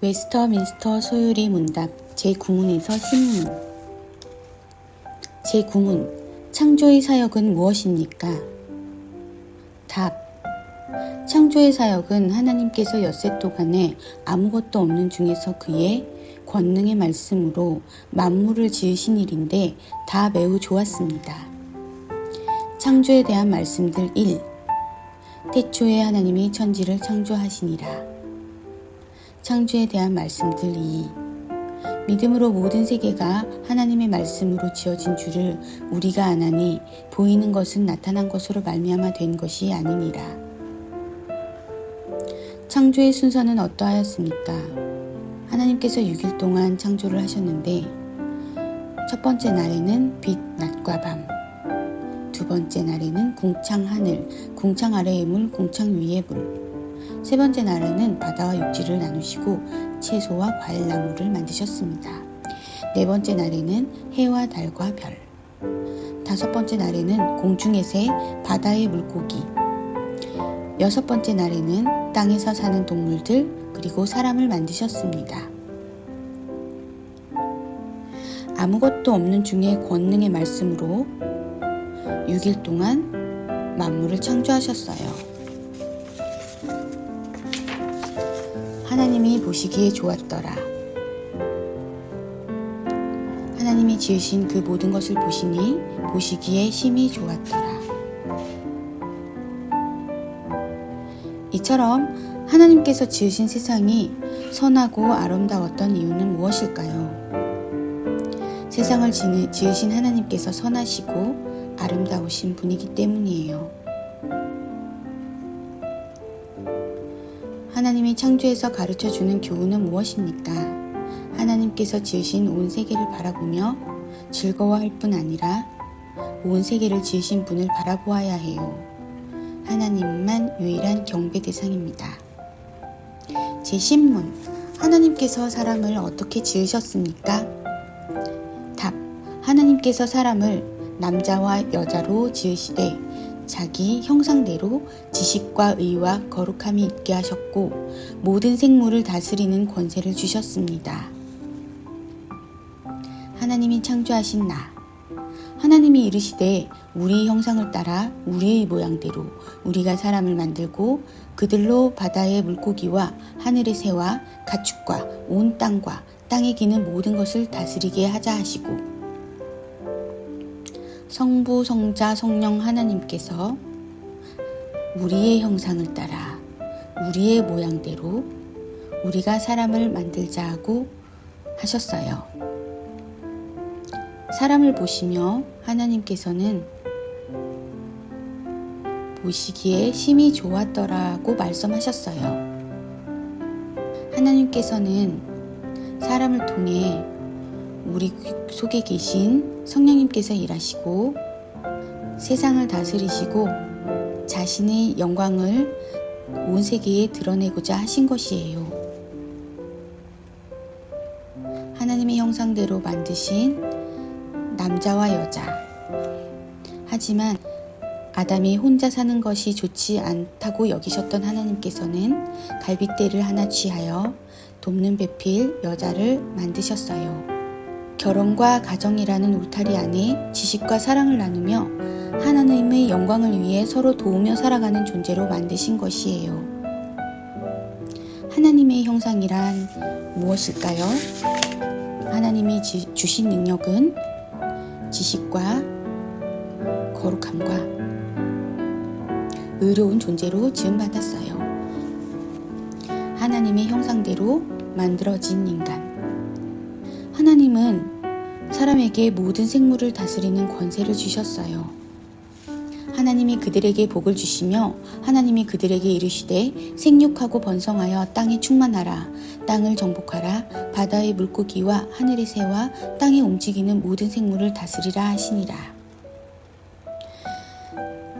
웨스터민스터 소유리 문답 제9문에서 10문. 제9문. 창조의 사역은 무엇입니까? 답. 창조의 사역은 하나님께서 엿새 동안에 아무것도 없는 중에서 그의 권능의 말씀으로 만물을 지으신 일인데 다 매우 좋았습니다. 창조에 대한 말씀들 1. 태초에 하나님이 천지를 창조하시니라. 창조에 대한 말씀들 2. 믿음으로 모든 세계가 하나님의 말씀으로 지어진 줄을 우리가 아나니 보이는 것은 나타난 것으로 말미암아 된 것이 아니니라. 창조의 순서는 어떠하였습니까? 하나님께서 6일 동안 창조를 하셨는데 첫 번째 날에는 빛, 낮과 밤, 두 번째 날에는 궁창 하늘, 궁창 아래의 물, 궁창 위의 물, 세 번째 날에는 바다와 육지를 나누시고 채소와 과일나무를 만드셨습니다. 네 번째 날에는 해와 달과 별, 다섯 번째 날에는 공중의 새, 바다의 물고기, 여섯 번째 날에는 땅에서 사는 동물들 그리고 사람을 만드셨습니다. 아무것도 없는 중에 권능의 말씀으로 6일 동안 만물을 창조하셨어요. 하나님이 보시기에 좋았더라. 하나님이 지으신 그 모든 것을 보시니 보시기에 심히 좋았더라. 이처럼 하나님께서 지으신 세상이 선하고 아름다웠던 이유는 무엇일까요? 세상을 지으신 하나님께서 선하시고 아름다우신 분이기 때문이에요. 하나님이 창조에서 가르쳐주는 교훈은 무엇입니까? 하나님께서 지으신 온 세계를 바라보며 즐거워할 뿐 아니라 온 세계를 지으신 분을 바라보아야 해요. 하나님만 유일한 경배 대상입니다. 제10문. 하나님께서 사람을 어떻게 지으셨습니까? 답. 하나님께서 사람을 남자와 여자로 지으시되 자기 형상대로 지식과 의와 거룩함이 있게 하셨고 모든 생물을 다스리는 권세를 주셨습니다. 하나님이 창조하신 나. 하나님이 이르시되 우리 형상을 따라 우리의 모양대로 우리가 사람을 만들고 그들로 바다의 물고기와 하늘의 새와 가축과 온 땅과 땅에 기는 모든 것을 다스리게 하자 하시고 성부, 성자, 성령 하나님께서 우리의 형상을 따라 우리의 모양대로 우리가 사람을 만들자 하고 하셨어요. 사람을 보시며 하나님께서는 보시기에 심히 좋았더라고 말씀하셨어요. 하나님께서는 사람을 통해 우리 속에 계신 성령님께서 일하시고 세상을 다스리시고 자신의 영광을 온 세계에 드러내고자 하신 것이에요. 하나님의 형상대로 만드신 남자와 여자. 하지만 아담이 혼자 사는 것이 좋지 않다고 여기셨던 하나님께서는 갈빗대를 하나 취하여 돕는 배필 여자를 만드셨어요. 결혼과 가정이라는 울타리 안에 지식과 사랑을 나누며 하나님의 영광을 위해 서로 도우며 살아가는 존재로 만드신 것이에요. 하나님의 형상이란 무엇일까요? 하나님이 주신 능력은 지식과 거룩함과 의로운 존재로 지음받았어요. 하나님의 형상대로 만들어진 인간. 하나님은 사람에게 모든 생물을 다스리는 권세를 주셨어요. 하나님이 그들에게 복을 주시며 하나님이 그들에게 이르시되 생육하고 번성하여 땅에 충만하라. 땅을 정복하라. 바다의 물고기와 하늘의 새와 땅에 움직이는 모든 생물을 다스리라 하시니라.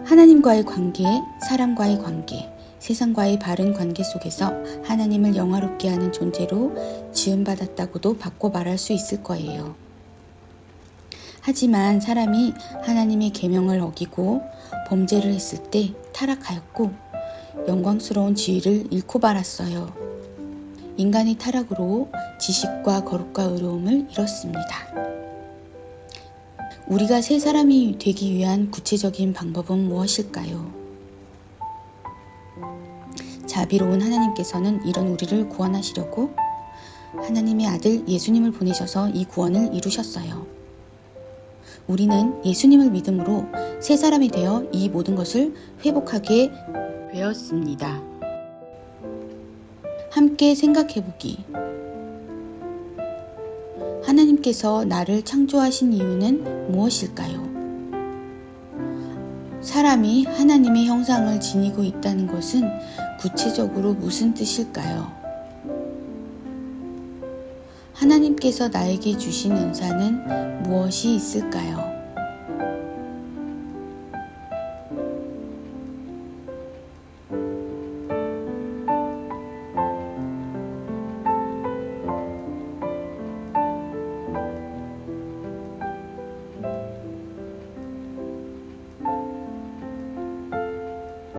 하나님과의 관계, 사람과의 관계, 세상과의 바른 관계 속에서 하나님을 영화롭게 하는 존재로 지음받았다고도 바꿔 말할 수 있을 거예요. 하지만 사람이 하나님의 계명을 어기고 범죄를 했을 때 타락하였고 영광스러운 지위를 잃고 말았어요. 인간의 타락으로 지식과 거룩과 의로움을 잃었습니다. 우리가 새 사람이 되기 위한 구체적인 방법은 무엇일까요? 자비로운 하나님께서는 이런 우리를 구원하시려고 하나님의 아들 예수님을 보내셔서 이 구원을 이루셨어요. 우리는 예수님을 믿음으로 새 사람이 되어 이 모든 것을 회복하게 되었습니다. 함께 생각해보기. 하나님께서 나를 창조하신 이유는 무엇일까요? 사람이 하나님의 형상을 지니고 있다는 것은 구체적으로 무슨 뜻일까요? 하나님께서 나에게 주신 은사는 무엇이 있을까요?